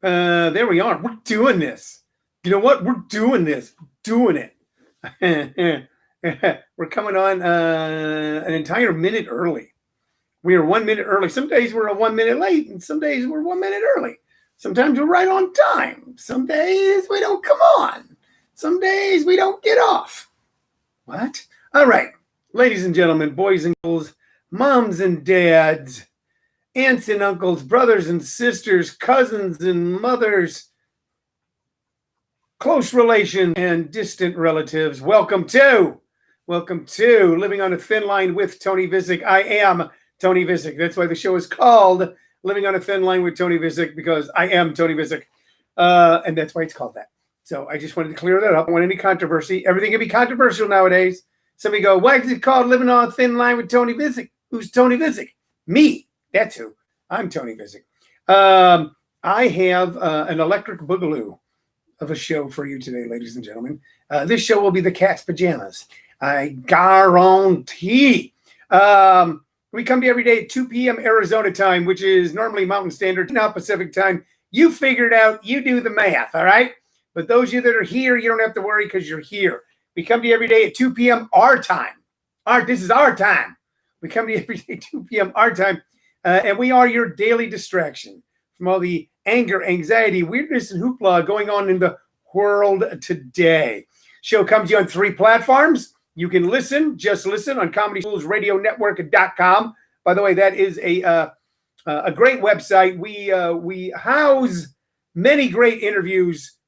There we are. We're doing this. You know what? We're doing this. Doing it. We're coming on an entire minute early. We are 1 minute early. Some days we're 1 minute late, and some days we're 1 minute early. Sometimes we're right on time. Some days we don't come on. Some days we don't get off. What? All right. Ladies and gentlemen, boys and girls, moms and dads, aunts and uncles, brothers and sisters, cousins and mothers, close relations and distant relatives. Welcome to Living on a Thin Line with Tony Vicich. I am Tony Vicich. That's why the show is called Living on a Thin Line with Tony Vicich, because I am Tony Vicich. And that's why it's called that. So I just wanted to clear that up. I don't want any controversy. Everything can be controversial nowadays. Somebody go, why is it called Living on a Thin Line with Tony Vicich? Who's Tony Vicich? Me. That's who. I'm Tony Vicich. I have an electric boogaloo of a show for you today, ladies and gentlemen. This show will be the cat's pajamas. I guarantee. We come to you every day at 2 p.m. Arizona time, which is normally Mountain Standard, now Pacific time. You figure it out. You do the math, all right? But those of you that are here, you don't have to worry because you're here. We come to you every day at 2 p.m. our time. This is our time. We come to you every day at 2 p.m. our time. And we are your daily distraction from all the anger, anxiety, weirdness, and hoopla going on in the world today. Show comes to you on 3 platforms. You can just listen on ComedySchoolsRadioNetwork.com. By the way, that is a great website. We house many great interviews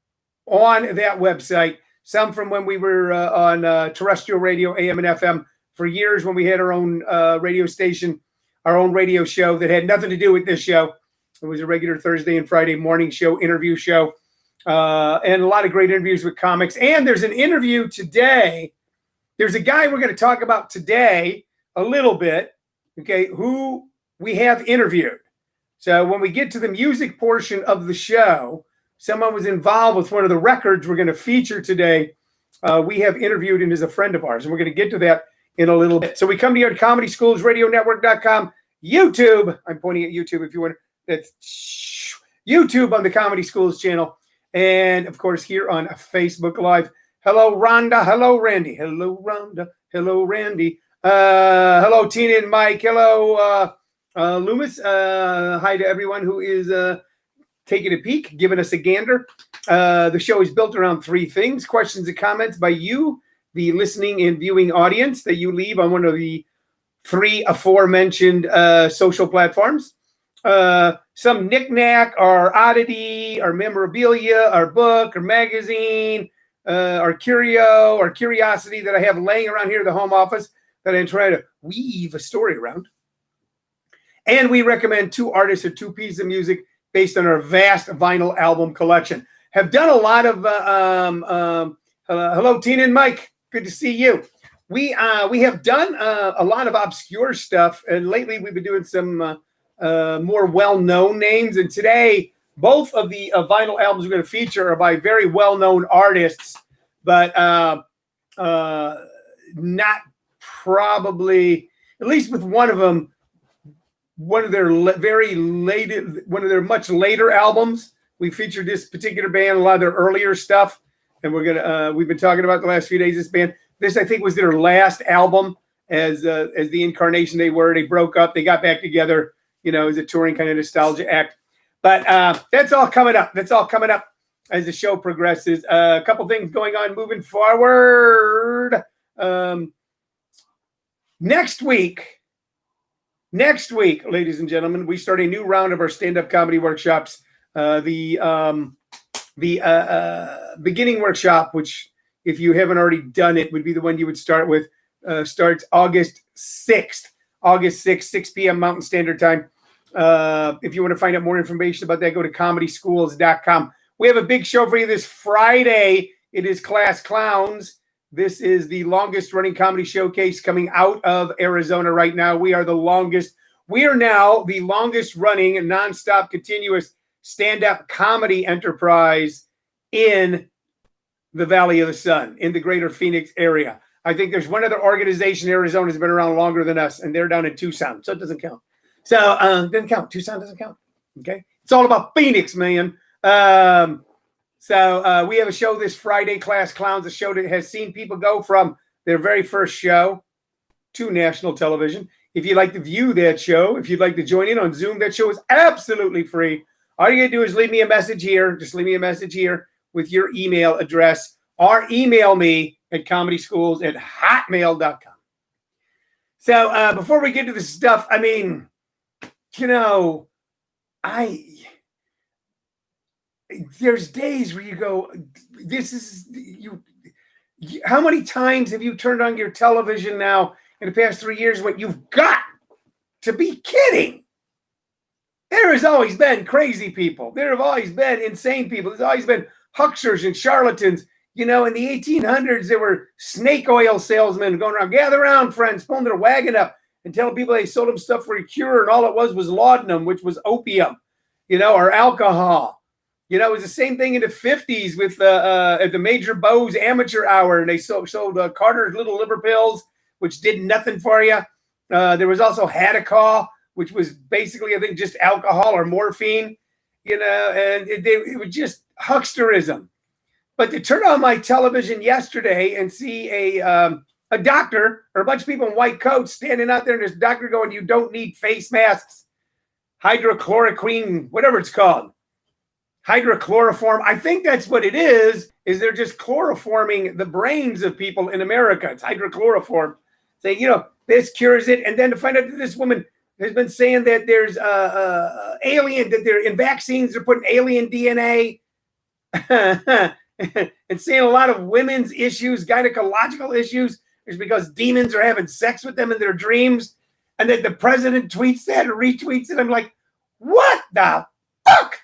on that website. Some from when we were on terrestrial radio, AM and FM, for years when we had our own radio station, our own radio show that had nothing to do with this show. It was a regular Thursday and Friday morning show, interview show, and a lot of great interviews with comics. And there's an interview today. There's a guy we're going to talk about today a little bit, okay, who we have interviewed. So when we get to the music portion of the show, someone was involved with one of the records we're going to feature today. We have interviewed and is a friend of ours, and we're going to get to that in a little bit. So we come to you at ComedySchoolsRadioNetwork.com, YouTube. I'm pointing at YouTube if you want. That's YouTube on the Comedy Schools channel. And, of course, here on Facebook Live. Hello, Rhonda. Hello, Randy. Hello, Rhonda. Hello, Randy. Hello, Tina and Mike. Hello, Loomis. Hi to everyone who is taking a peek, giving us a gander. The show is built around 3 things: questions and comments by you, the listening and viewing audience, that you leave on one of the 3 aforementioned social platforms. Some knickknack or oddity or memorabilia or book or magazine or curio or curiosity that I have laying around here at the home office that I'm trying to weave a story around. And we recommend 2 artists or 2 pieces of music based on our vast vinyl album collection. Have done a lot of hello, Tina and Mike. Good to see you. We have done a lot of obscure stuff, and lately we've been doing some more well-known names. And today, both of the vinyl albums we're going to feature are by very well-known artists, but not probably, at least with one of them, one of their much later albums. We featured this particular band, a lot of their earlier stuff, and we've been talking about the last few days. This band, this I think was their last album as the incarnation they were. They broke up, they got back together, as a touring kind of nostalgia act. But that's all coming up. That's all coming up as the show progresses. A couple things going on moving forward. Next week, ladies and gentlemen, we start a new round of our stand-up comedy workshops. The beginning workshop, which if you haven't already done it, would be the one you would start with, starts August 6th, 6 p.m. Mountain Standard Time. If you want to find out more information about that, go to ComedySchools.com. We have a big show for you this Friday. It is Class Clowns. This is the longest running comedy showcase coming out of Arizona right now. We are now the longest running nonstop continuous stand-up comedy enterprise in the Valley of the Sun, in the greater Phoenix area. I think there's one other organization in Arizona that's been around longer than us, and they're down in Tucson, so it doesn't count. So it doesn't count. Tucson doesn't count. Okay? It's all about Phoenix, man. So we have a show this Friday, Class Clowns, a show that has seen people go from their very first show to national television. If you'd like to view that show, if you'd like to join in on Zoom, that show is absolutely free. All you got to do is leave me a message here. Just leave me a message here with your email address or email me at comedyschools@hotmail.com. So before we get to the stuff, I mean, there's days where you go, this is you. How many times have you turned on your television now in the past 3 years when you've got to be kidding? There has always been crazy people. There have always been insane people. There's always been hucksters and charlatans. In the 1800s, there were snake oil salesmen going around, gather around, friends, pulling their wagon up and telling people they sold them stuff for a cure, and all it was laudanum, which was opium, or alcohol. It was the same thing in the 50s with at the Major Bowes Amateur Hour, and they sold Carter's Little Liver Pills, which did nothing for you. There was also Hadacol, which was basically, I think, just alcohol or morphine, and it was just hucksterism. But to turn on my television yesterday and see a doctor or a bunch of people in white coats standing out there, and this doctor going, "You don't need face masks, hydrochloroquine, whatever it's called, hydrochloroform." I think that's what it is they're just chloroforming the brains of people in America. It's hydrochloroform. Saying, this cures it. And then to find out that this woman has been saying that there's alien, that they're in vaccines, they're putting alien DNA. And saying a lot of women's issues, gynecological issues, is because demons are having sex with them in their dreams. And that the president tweets that or retweets it. I'm like, what the fuck?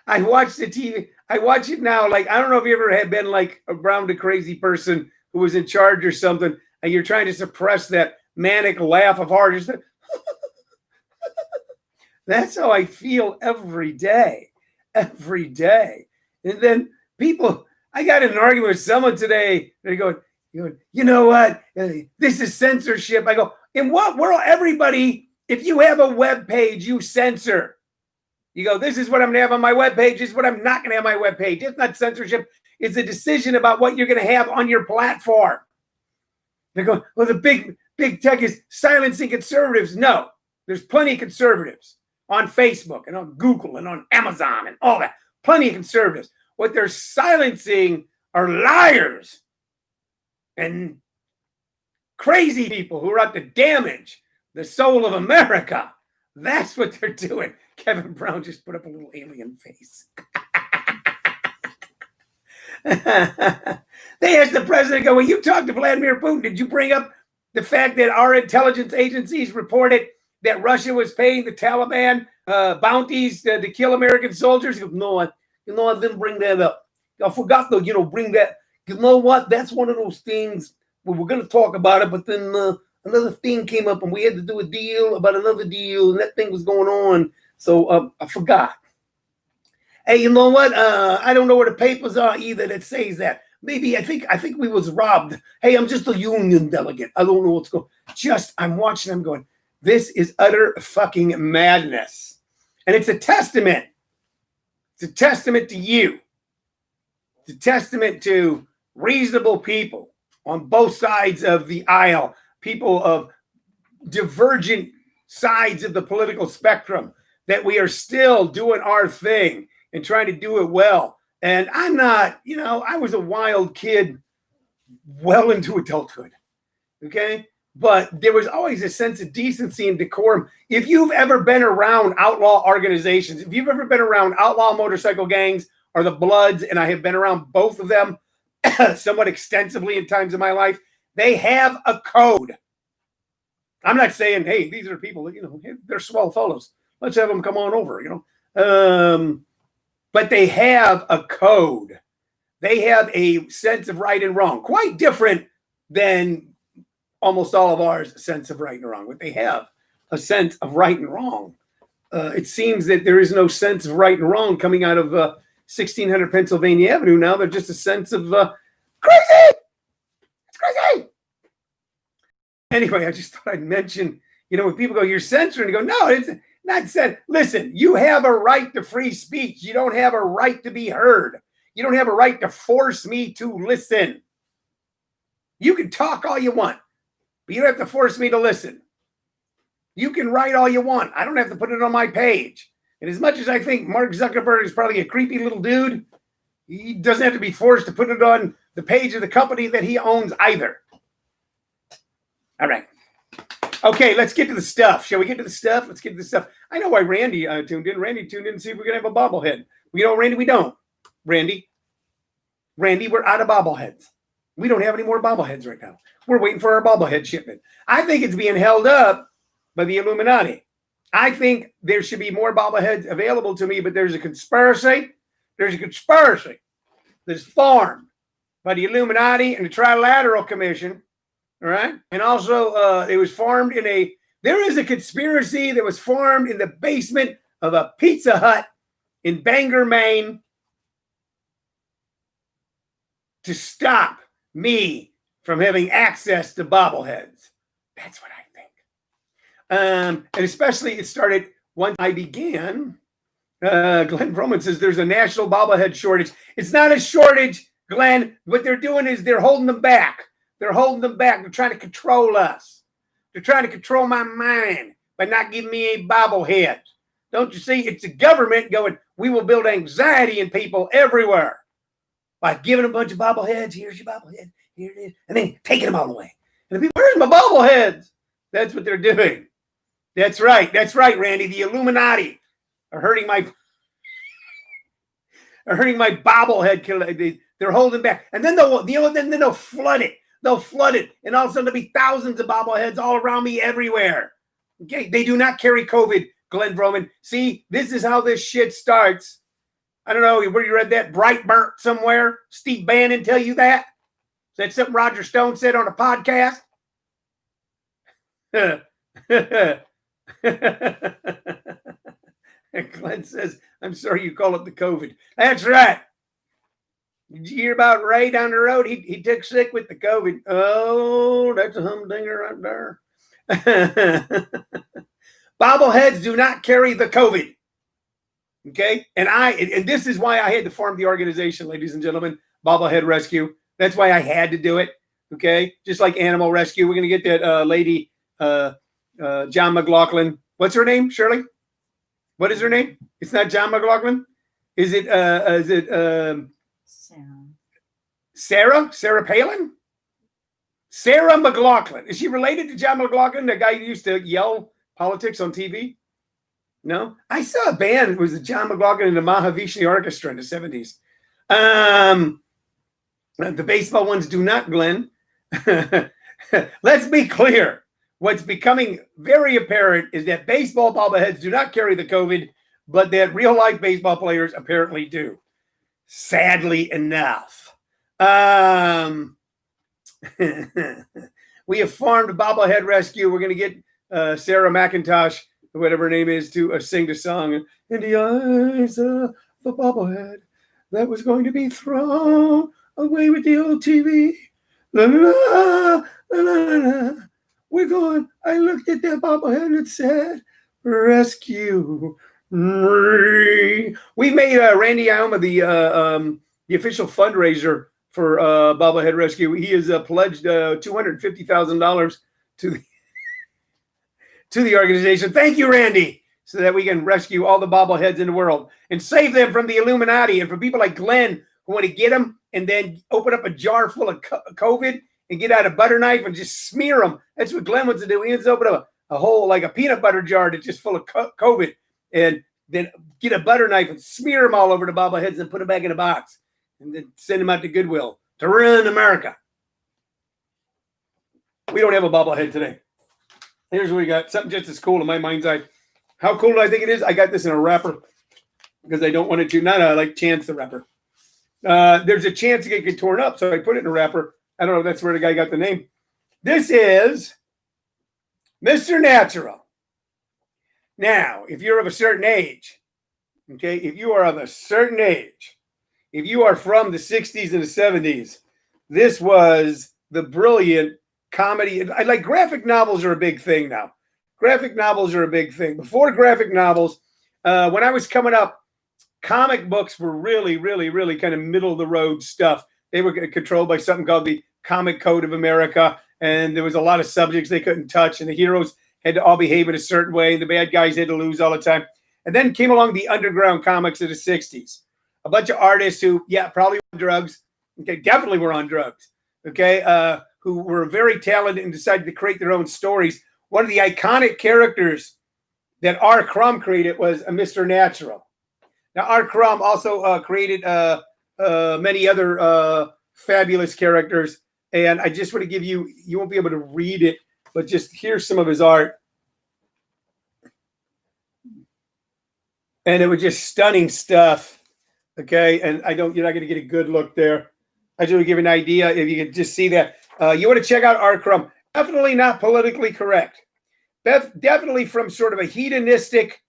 I watch the TV. I watch it now. Like, I don't know if you ever had been like around a crazy person who was in charge or something, and you're trying to suppress that manic laugh of horror. Just that's how I feel every day. And then people, I got in an argument with someone today. They're going, you know what? This is censorship. I go, in what world? Everybody, if you have a web page, you censor. You go, this is what I'm going to have on my web page. This is what I'm not going to have on my web page. It's not censorship. It's a decision about what you're going to have on your platform. They're going, well, the big tech is silencing conservatives. No, there's plenty of conservatives on Facebook and on Google and on Amazon and all that. Plenty of conservatives. What they're silencing are liars and crazy people who are out to damage the soul of America. That's what they're doing. Kevin Brown just put up a little alien face. They asked the president, when you talked to Vladimir Putin, did you bring up the fact that our intelligence agencies reported that Russia was paying the Taliban bounties to kill American soldiers? He goes, no, I didn't bring that up. I forgot to, bring that. You know what? That's one of those things where we're going to talk about it, but then another thing came up and we had to do a deal about another deal, and that thing was going on. So I forgot. Hey, you know what? I don't know where the papers are either that says that. Maybe I think we was robbed. Hey, I'm just a union delegate. I don't know what's going on. I'm watching them going, this is utter fucking madness. And it's a testament. It's a testament to you. It's a testament to reasonable people on both sides of the aisle, people of divergent sides of the political spectrum, that we are still doing our thing and trying to do it well. And I'm not, I was a wild kid well into adulthood, okay? But there was always a sense of decency and decorum. If you've ever been around outlaw organizations, if you've ever been around outlaw motorcycle gangs or the Bloods, and I have been around both of them somewhat extensively in times of my life, they have a code. I'm not saying, hey, these are people that, they're swell fellows. Let's have them come on over, But they have a code. They have a sense of right and wrong, quite different than almost all of ours sense of right and wrong. But they have a sense of right and wrong. It seems that there is no sense of right and wrong coming out of 1600 Pennsylvania Avenue now. They're just a sense of crazy. It's crazy. Anyway, I just thought I'd mention, You know, when people go, you're censoring, you go, no, it's not said. Listen, you have a right to free speech. You don't have a right to be heard. You don't have a right to force me to listen. You can talk all you want, but you don't have to force me to listen. You can write all you want. I don't have to put it on my page. And as much as I think Mark Zuckerberg is probably a creepy little dude, he doesn't have to be forced to put it on the page of the company that he owns either. All right. Okay, let's get to the stuff. Shall we get to the stuff? Let's get to the stuff. I know why Randy tuned in. Randy tuned in to see if we're going to have a bobblehead. You know, Randy, we don't. Randy, we're out of bobbleheads. We don't have any more bobbleheads right now. We're waiting for our bobblehead shipment. I think it's being held up by the Illuminati. I think there should be more bobbleheads available to me, but there's a conspiracy. There's a conspiracy that's formed by the Illuminati and the Trilateral Commission. All right. And also it was formed there is a conspiracy that was formed in the basement of a Pizza Hut in Bangor, Maine to stop me from having access to bobbleheads. That's what I think. And especially it started once I began. Glenn Roman says there's a national bobblehead shortage. It's not a shortage, Glenn. What they're doing is they're holding them back. They're holding them back. They're trying to control us. They're trying to control my mind by not giving me a bobblehead. Don't you see? It's the government going, we will build anxiety in people everywhere by giving a bunch of bobbleheads. Here's your bobblehead. Here it is. And then taking them all away. And the people, where's my bobbleheads? That's what they're doing. That's right. That's right, Randy. The Illuminati are hurting my bobblehead. They're holding back. And then they'll flood it. They'll flood it. And all of a sudden there'll be thousands of bobbleheads all around me everywhere. Okay. They do not carry COVID, Glenn Vroman. See, this is how this shit starts. I don't know where you read that. Breitbart somewhere. Steve Bannon tell you that? Is that something Roger Stone said on a podcast? Glenn says, I'm sorry you call it the COVID. That's right. Did you hear about Ray down the road? He took sick with the COVID. Oh, that's a humdinger right there. Bobbleheads do not carry the COVID. Okay? And this is why I had to form the organization, ladies and gentlemen, Bobblehead Rescue. That's why I had to do it. Okay? Just like Animal Rescue. We're going to get that lady, John McLaughlin. What's her name, Shirley? What is her name? It's not John McLaughlin? Is it Sarah? Sarah Palin? Sarah McLaughlin. Is she related to John McLaughlin, the guy who used to yell politics on TV? No? I saw a band. It was the John McLaughlin and the Mahavishnu Orchestra in the 70s. The baseball ones do not, Glenn. Let's be clear. What's becoming very apparent is that baseball bobbleheads do not carry the COVID, but that real-life baseball players apparently do. Sadly enough. We have formed a bobblehead rescue. We're going to get Sarah McIntosh, whatever her name is, to sing the song, In the Eyes of the Bobblehead that was going to be thrown away with the old TV. La, la, la, la, la, la. We're going, I looked at that bobblehead and it said, rescue. We made Randy Ioma the official fundraiser for Bobblehead Rescue. He has pledged $250,000 to the organization. Thank you, Randy, so that we can rescue all the bobbleheads in the world and save them from the Illuminati and from people like Glenn who want to get them and then open up a jar full of COVID and get out a butter knife and just smear them. That's what Glenn wants to do. He wants to open up a whole, like a peanut butter jar that's just full of COVID and then get a butter knife and smear them all over the bobbleheads and put them back in a box and then send them out to Goodwill to ruin America. We don't have a bobblehead today. Here's what we got. Something just as cool in my mind's eye. How cool do I think it is? I got this in a wrapper because I don't want it to, not like Chance the Rapper. There's a chance it get torn up, so I put it in a wrapper. I don't know if that's where the guy got the name. This is Mr. Natural. Now, if you're of a certain age, okay, if you are of a certain age, if you are from the 60s and the 70s, this was the brilliant comedy. Like graphic novels are a big thing now. graphic novels are a big thing. Before graphic novels, when I was coming up, comic books were really, really, really kind of middle of the road stuff. They were controlled by something called the Comic Code of America, and there was a lot of subjects they couldn't touch, and the heroes had to all behave in a certain way, and the bad guys had to lose all the time. And then came along the underground comics of the 60s. A bunch of artists who, yeah, probably on drugs, okay, definitely were on drugs, okay, who were very talented and decided to create their own stories. One of the iconic characters that R. Crumb created was Mr. Natural. Now, R. Crumb also created many other fabulous characters, and I just want to give you, you won't be able to read it, but just here's some of his art. And it was just stunning stuff, okay? And you're not going to get a good look there. I just want to give you an idea if you can just see that. You want to check out R. Crumb. Definitely not politically correct. Definitely from sort of a hedonistic,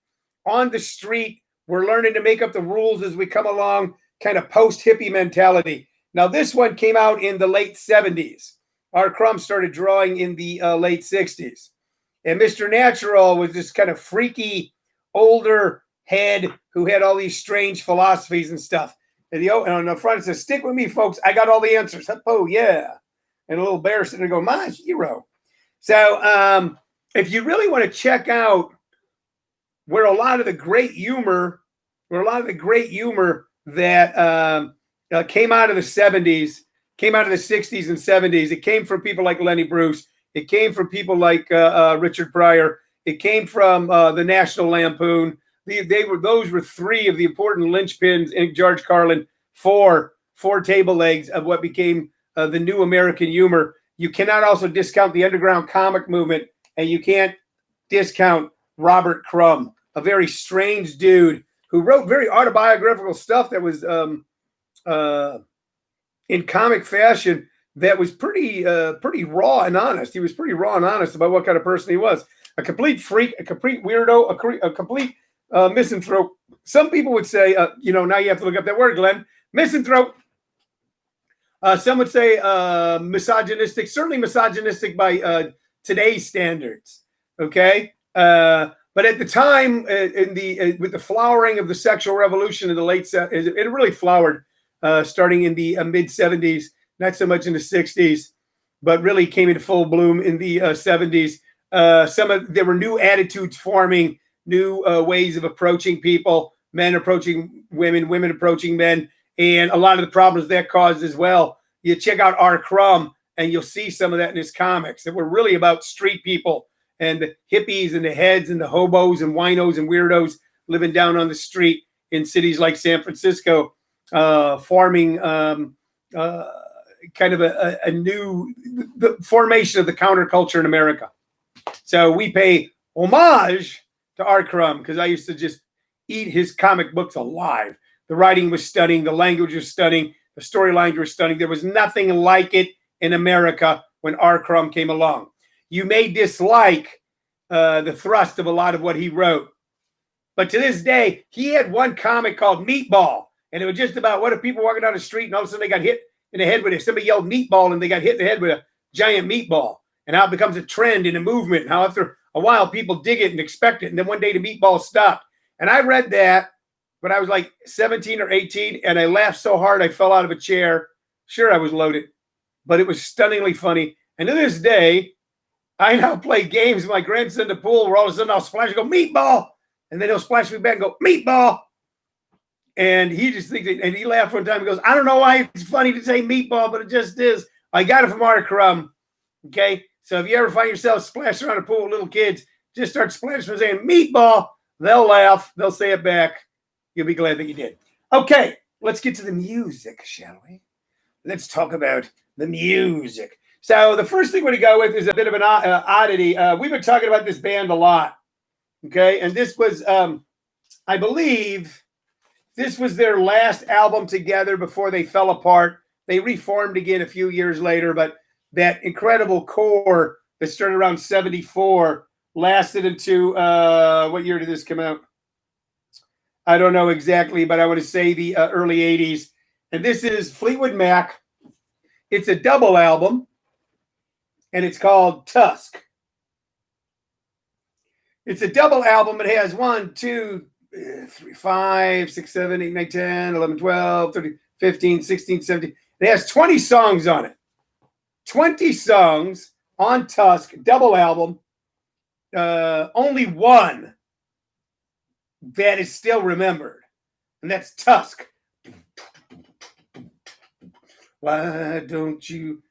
on the street, we're learning to make up the rules as we come along, kind of post-hippie mentality. Now, this one came out in the late 70s. R. Crumb started drawing in the late 60s. And Mr. Natural was this kind of freaky, older head who had all these strange philosophies and stuff. And on the front it says, "Stick with me, folks. I got all the answers." Oh, yeah. And a little bear sitting there going, "My hero." So if you really want to check out where a lot of the great humor that came out of the 70s, came out of the 60s and 70s, it came from people like Lenny Bruce. It came from people like Richard Pryor. It came from the National Lampoon. Those were three of the important linchpins in George Carlin, four table legs of what became the new American humor. You cannot also discount the underground comic movement, and you can't discount Robert Crumb, a very strange dude who wrote very autobiographical stuff that was in comic fashion that was pretty raw and honest. He was pretty raw and honest about what kind of person he was. A complete freak, a complete weirdo, a complete misanthrope. Some people would say, now you have to look up that word, Glenn, misanthrope. Some would say misogynistic, certainly misogynistic by today's standards. Okay. But at the time, with the flowering of the sexual revolution in the late 70s, it really flowered starting in the mid 70s, not so much in the 60s, but really came into full bloom in the 70s. There were new attitudes forming, new ways of approaching people, men approaching women, women approaching men, and a lot of the problems that caused as well. You check out R. Crumb, and you'll see some of that in his comics that were really about street people and the hippies and the heads and the hobos and winos and weirdos living down on the street in cities like San Francisco, forming kind of a new the formation of the counterculture in America. So we pay homage to R. Crumb because I used to just eat his comic books alive. The writing was stunning. The language was stunning. The storylines were stunning. There was nothing like it in America when R. Crumb came along. You may dislike the thrust of a lot of what he wrote, but to this day, he had one comic called Meatball, and it was just about what if people walking down the street and all of a sudden they got hit in the head with it. Somebody yelled meatball and they got hit in the head with a giant meatball, and how it becomes a trend in a movement, and how after a while people dig it and expect it, and then one day the meatball stopped. And I read that when I was like 17 or 18, and I laughed so hard I fell out of a chair. Sure, I was loaded, but it was stunningly funny. And to this day, I now play games with my grandson in the pool where all of a sudden I'll splash and go, meatball. And then he'll splash me back and go, meatball. And he just thinks, and he laughed one time. He goes, I don't know why it's funny to say meatball, but it just is. I got it from R. Crumb. Okay. So if you ever find yourself splashing around a pool with little kids, just start splashing and saying meatball. They'll laugh. They'll say it back. You'll be glad that you did. Okay. Let's get to the music, shall we? Let's talk about the music. So the first thing we're going to go with is a bit of an oddity. We've been talking about this band a lot. Okay. And this was, I believe, this was their last album together before they fell apart. They reformed again a few years later, but that incredible core that started around 74 lasted into, what year did this come out? I don't know exactly, but I want to say the early 80s. And this is Fleetwood Mac. It's a double album, and it's called Tusk. It's a double album. It has 1, 2, 3, 5, 6, 7, 8, 9, 10, 11, 12, 13, 15, 16, 17. It has 20 songs on it. 20 songs on Tusk, double album. Only one that is still remembered, and that's Tusk. Why don't you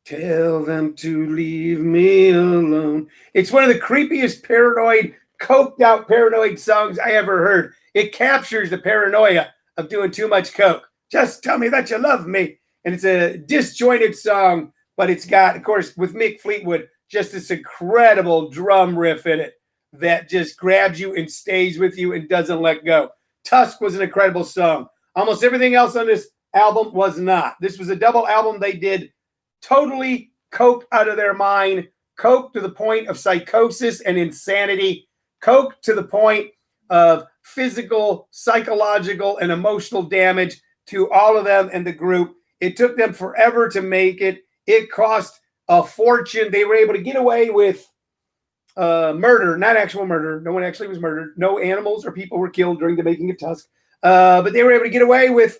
tell them to leave me alone? It's one of the creepiest paranoid, coked out paranoid songs I ever heard. It captures the paranoia of doing too much coke. Just tell me that you love me. And it's a disjointed song, but it's got, of course, with Mick Fleetwood, just this incredible drum riff in it that just grabs you and stays with you and doesn't let go. Tusk was an incredible song. Almost everything else on this album was not. This was a double album they did totally coked out of their mind, coked to the point of psychosis and insanity, coked to the point of physical, psychological, and emotional damage to all of them and the group. It took them forever to make it. It cost a fortune. They were able to get away with murder, not actual murder. No one actually was murdered. No animals or people were killed during the making of Tusk. But they were able to get away with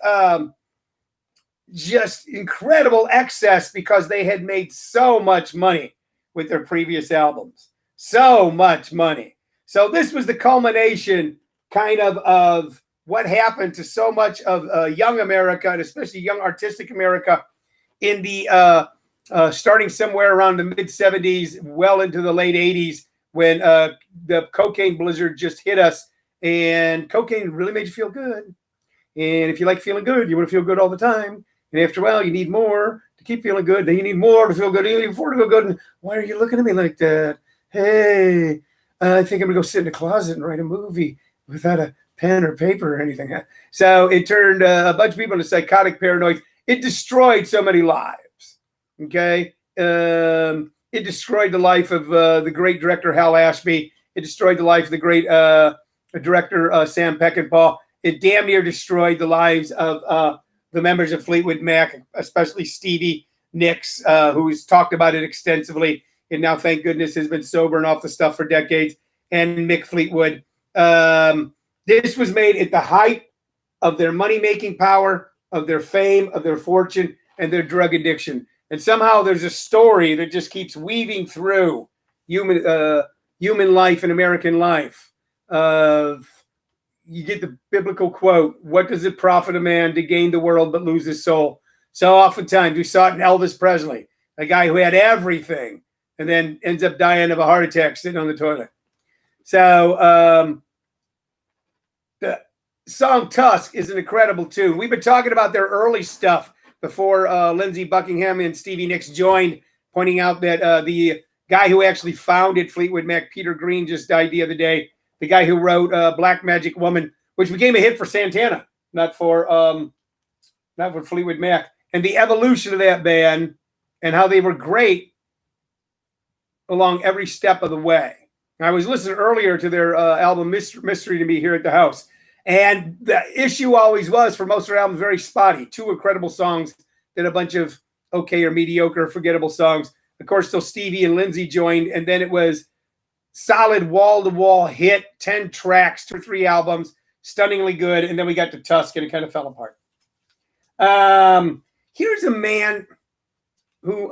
just incredible excess because they had made so much money with their previous albums. So much money. So this was the culmination kind of what happened to so much of young America, and especially young artistic America in the starting somewhere around the mid-70s, well into the late 80s, when the cocaine blizzard just hit us. And cocaine really made you feel good. And if you like feeling good, you want to feel good all the time. And after a while, you need more to keep feeling good. Then you need more to feel good. You need more to feel good. And why are you looking at me like that? Hey, I think I'm going to go sit in a closet and write a movie without a pen or paper or anything. So it turned a bunch of people into psychotic paranoids. It destroyed so many lives. Okay? It destroyed the life of the great director Hal Ashby. It destroyed the life of the great director Sam Peckinpah. It damn near destroyed the lives of the members of Fleetwood Mac, especially Stevie Nicks, who's talked about it extensively, and now, thank goodness, has been sober and off the stuff for decades, and Mick Fleetwood. This was made at the height of their money-making power, of their fame, of their fortune, and their drug addiction. And somehow there's a story that just keeps weaving through human life and American life. You get the biblical quote, what does it profit a man to gain the world but lose his soul? So oftentimes we saw it in Elvis Presley, a guy who had everything and then ends up dying of a heart attack sitting on the toilet. So the song Tusk is an incredible tune. We've been talking about their early stuff before Lindsey Buckingham and Stevie Nicks joined, pointing out that the guy who actually founded Fleetwood Mac, Peter Green, just died the other day. The guy who wrote Black Magic Woman, which became a hit for Santana, not for Fleetwood Mac. And the evolution of that band and how they were great along every step of the way. I was listening earlier to their album Mystery to Me here at the house. And the issue always was, for most of their albums, very spotty. 2 incredible songs, then a bunch of okay or mediocre, forgettable songs. Of course, till Stevie and Lindsey joined, and then it was solid wall-to-wall hit, 10 tracks, 2 or 3 albums, stunningly good, and then we got to Tusk, and it kind of fell apart. Here's a man who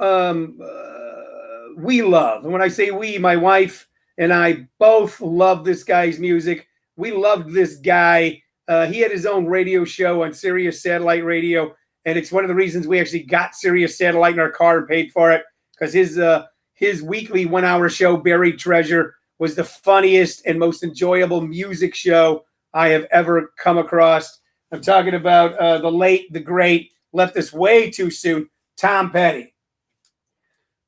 we love. And when I say we, my wife and I both love this guy's music. We loved this guy. He had his own radio show on Sirius Satellite Radio, and it's one of the reasons we actually got Sirius Satellite in our car and paid for it, because his weekly 1-hour show, Buried Treasure, was the funniest and most enjoyable music show I have ever come across. I'm talking about the late, the great, left us way too soon, Tom Petty.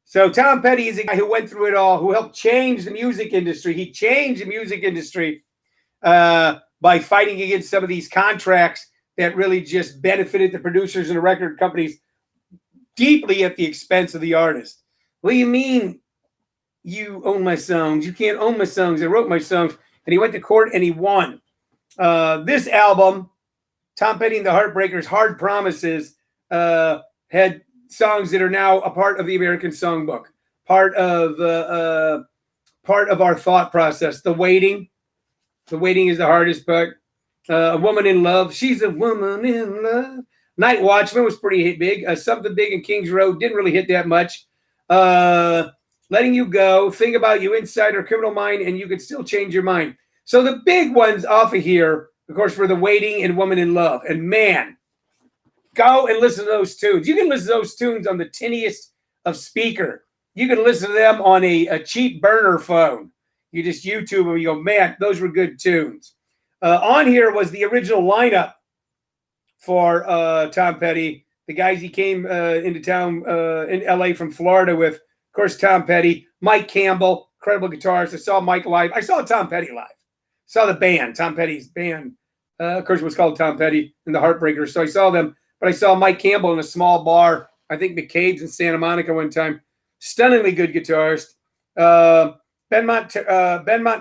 So Tom Petty is a guy who went through it all, who helped change the music industry. He changed the music industry by fighting against some of these contracts that really just benefited the producers and the record companies deeply at the expense of the artist. What do you mean you own my songs? You can't own my songs. I wrote my songs. And he went to court and he won. This album, Tom Petty and the Heartbreakers, Hard Promises, had songs that are now a part of the American Songbook, part of part of our thought process. The waiting is the hardest part. A Woman in Love. She's a woman in love. Night Watchman was pretty big. Something Big in Kings Road didn't really hit that much. Letting You Go. Think About You Inside Her Criminal Mind, and You Could Still Change Your Mind. So the big ones off of here, of course, were The Waiting and Woman in Love. And man, go and listen to those tunes. You can listen to those tunes on the tiniest of speaker. You can listen to them on a cheap burner phone. You just YouTube them. You go, man, those were good tunes. On here was the original lineup for Tom Petty. The guys he came into town in LA from Florida with, of course, Tom Petty, Mike Campbell, incredible guitarist. I saw Mike live. I saw Tom Petty live. Saw the band, Tom Petty's band. Of course, it was called Tom Petty and the Heartbreakers. So I saw them, but I saw Mike Campbell in a small bar. I think McCabe's in Santa Monica one time. Stunningly good guitarist. Benmont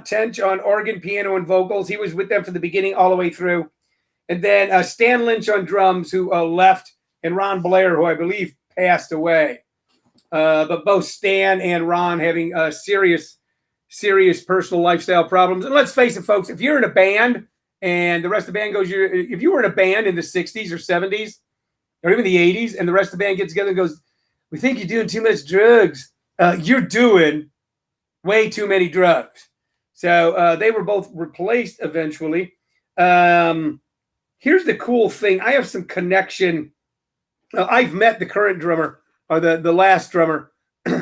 Tench on organ, piano, and vocals. He was with them from the beginning all the way through. And then Stan Lynch on drums, who left, and Ron Blair, who I believe passed away. But both Stan and Ron having serious personal lifestyle problems. And let's face it, folks, if you're in a band and the rest of the band goes, if you were in a band in the 60s or 70s or even the 80s and the rest of the band gets together and goes, we think you're doing too much drugs. You're doing way too many drugs. So they were both replaced eventually. Here's the cool thing. I have some connection. I've met the current drummer or the last drummer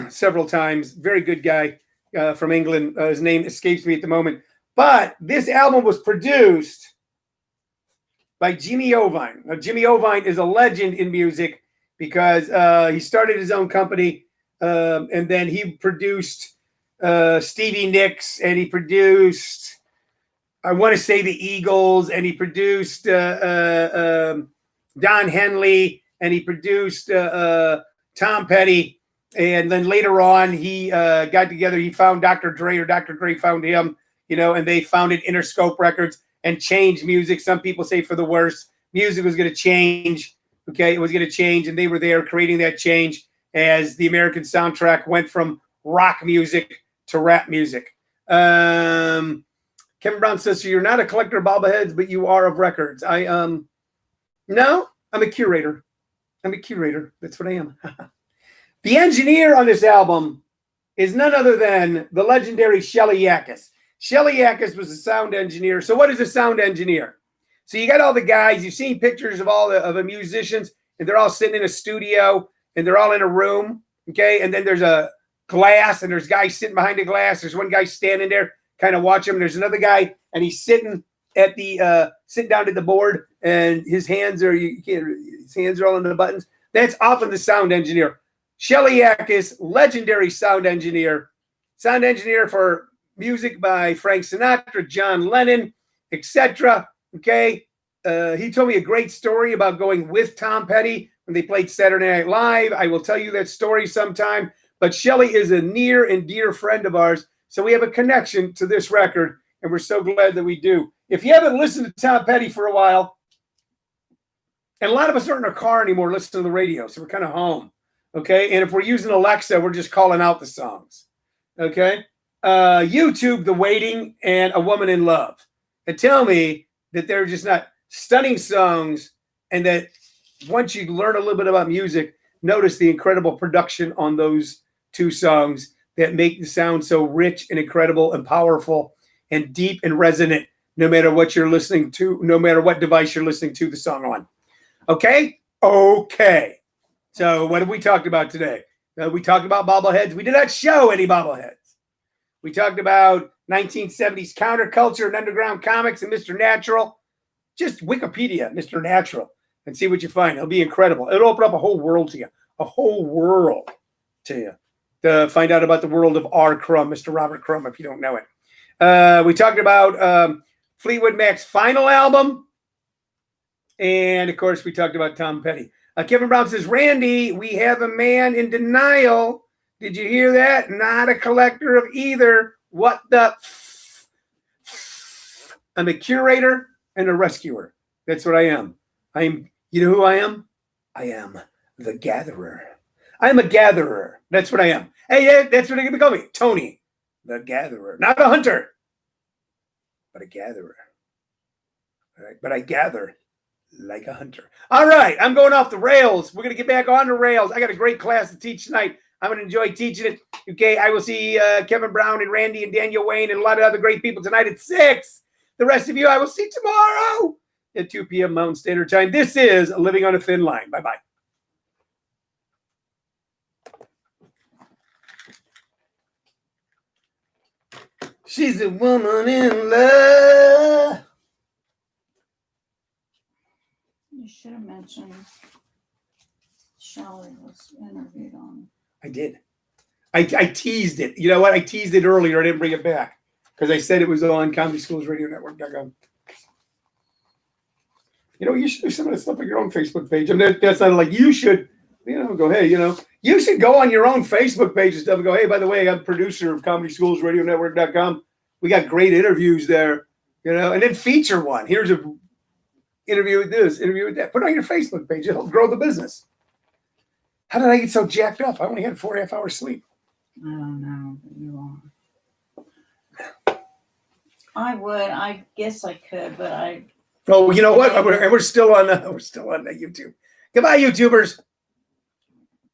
several times. Very good guy from England. His name escapes me at the moment. But this album was produced by Jimmy Iovine. Now, Jimmy Iovine is a legend in music because he started his own company and then he produced Stevie Nicks, and he produced, I want to say, the Eagles, and he produced Don Henley, and he produced Tom Petty. And then later on, he got together. He found Dr. Dre, or Dr. Dre found him, and they founded Interscope Records and changed music. Some people say for the worse. Music was going to change. Okay, it was going to change, and they were there creating that change as the American soundtrack went from rock music to rap music. Kevin Brown says, so you're not a collector of bobbleheads, but you are of records. No, I'm a curator. That's what I am. The engineer on this album is none other than the legendary Shelly Yakus. Shelly Yakus was a sound engineer. So what is a sound engineer? So you got all the guys, you've seen pictures of all the musicians, and they're all sitting in a studio, and they're all in a room, okay? And then there's a glass, and there's guys sitting behind the glass. There's one guy standing there, kind of watching him. There's another guy, and he's sitting at the sitting down at the board, and his hands are all on the buttons. That's often the sound engineer. Shelly Yakus, legendary sound engineer for music by Frank Sinatra, John Lennon, etc. Okay, he told me a great story about going with Tom Petty when they played Saturday Night Live. I will tell you that story sometime. But Shelly is a near and dear friend of ours, so we have a connection to this record, and we're so glad that we do. If you haven't listened to Tom Petty for a while, and a lot of us aren't in our car anymore listening to the radio, so we're kind of home, okay? And if we're using Alexa, we're just calling out the songs, okay? YouTube, The Waiting, and A Woman in Love. And tell me that they're just not stunning songs, and that once you learn a little bit about music, notice the incredible production on those two songs that make the sound so rich and incredible and powerful and deep and resonant, no matter what you're listening to, no matter what device you're listening to the song on. Okay? Okay. So what have we talked about today? We talked about bobbleheads. We did not show any bobbleheads. We talked about 1970s counterculture and underground comics and Mr. Natural. Just Wikipedia, Mr. Natural, and see what you find. It'll be incredible. It'll open up a whole world to you. A whole world to you. To find out about the world of R. Crumb, Mr. Robert Crumb, if you don't know it. We talked about Fleetwood Mac's final album. And, of course, we talked about Tom Petty. Kevin Brown says, Randy, we have a man in denial. Did you hear that? Not a collector of either. What the I'm a curator and a rescuer. That's what I am. You know who I am? I am the gatherer. I'm a gatherer. That's what I am. Hey, yeah, that's what they're going to call me. Tony. The gatherer. Not a hunter, but a gatherer. All right, but I gather like a hunter. All right, I'm going off the rails. We're going to get back on the rails. I got a great class to teach tonight. I'm going to enjoy teaching it. Okay, I will see Kevin Brown and Randy and Daniel Wayne and a lot of other great people tonight at 6. The rest of you, I will see tomorrow at 2 p.m. Mountain Standard Time. This is Living on a Thin Line. Bye-bye. She's a woman in love. You should have mentioned Shelley was interviewed on. I did. I teased it. You know what? I teased it earlier. I didn't bring it back because I said it was on ComedySchoolsRadioNetwork.com. You know, you should do some of that stuff on your own Facebook page. I mean, that's not like you should, go, hey, you should go on your own Facebook page and stuff and go, hey, by the way, I'm producer of ComedySchoolsRadioNetwork.com. We got great interviews there, and then feature one. Here's a interview with this, interview with that. Put it on your Facebook page. It'll grow the business. How did I get so jacked up? I only had 4.5 hours sleep. I don't know. You are. I guess I could, but I. Oh, you know what? We're still on YouTube. Goodbye, YouTubers.